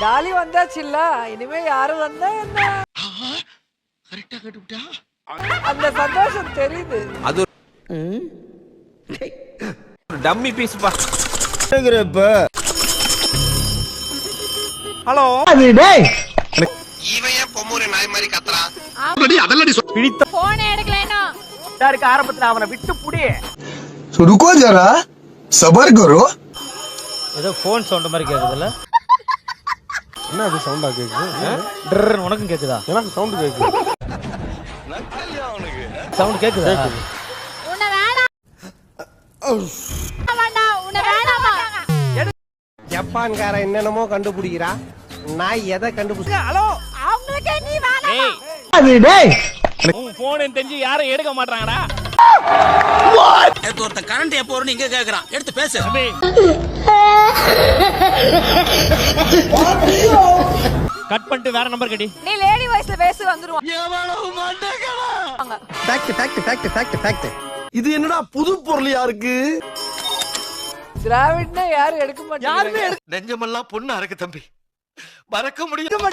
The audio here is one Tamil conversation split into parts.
டாலி வந்தாச்சுல்ல, இனிமே யாரு வந்தா என்ன? கரெக்டா கட்டுட்டா. அந்த சந்தோஷம் தெரியுது. அது டம்மி பீஸ் பா. ஹலோ அது டேய் இவன் ஏன் பொம்முறை நாய் மாதிரி கத்துறான்? பிடித்த போன் எடுக்கலைனா இருக்க ஆரம்பத்துல அவனை விட்டு புடி. रुको जरा सबर करो. ஏதோ ஃபோன் சவுண்ட் மாதிரி கேக்குதுல்ல? என்ன அது சவுண்டா கேக்குது? டர் உனக்கும் கேக்குதா? எனக்கு சவுண்ட் கேக்குது. சவுண்ட் கேக்குதா? உன்னை வேணாம் வேண்டாம் உன்னை வேணாமா? ஜப்பான்காரன் என்னென்னமோ கண்டுபிடிக்கிறா. நான் எதை கண்டுபிடிச்ச? ஹலோ, அவங்களுக்கே நீ வேணாம். அது டேய் உன் ஃபோன் தெரிஞ்சு யாரும் எடுக்க மாட்டாங்கடா. ஒருத்த கரண்ட் எப்போ வரும்னு இங்க கேக்குறான். எடுத்து பேசு. கட் பண்ணிட்டு வேற நம்பர் கடி. நீ லேடி வாய்ஸ்ல பேசி வந்துருவான். ஃபேக்ட். இது என்னடா புது பொருளியா இருக்கு? திராவிட்னா யாரும் எடுக்க மாட்டாங்க. நெஞ்சமெல்லாம் பொண்ணு அறக்கு தம்பி. மறக்க முடியும்.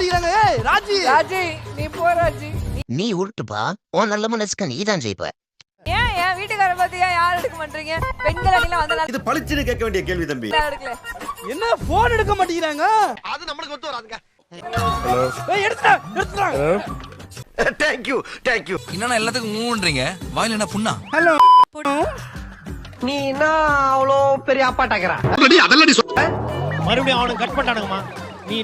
ராஜி ராஜி, நீ போ ராஜி. நீ உருட்டுப்பா, உன் நல்ல மனசுக்கு நீ தான் ஜெயிப்ப. ஏன் என் வீட்டுக்கார பத்தியா யாரும் எடுக்க மாட்டீங்க? பெண்கள் அணிலாம் வந்தனால இது பளிச்சுன்னு கேட்க வேண்டிய கேள்வி தம்பி. எடுக்கல. என்ன போன் எடுக்க மாட்டேங்கிறாங்க? அது நம்மளுக்கு ஒத்து வராதுங்க. ஏய் எடுத்துடா. தேங்க்யூ. என்னன்னா எல்லாத்துக்கும் மூன்றீங்க. வாயில என்ன புண்ணா? நீ என்ன அவ்வளோ பெரிய அப்பாட்டாக்குறா? மறுபடியும் அவனுக்கு கட் பண்ணிட்டானுங்கம்மா. நீ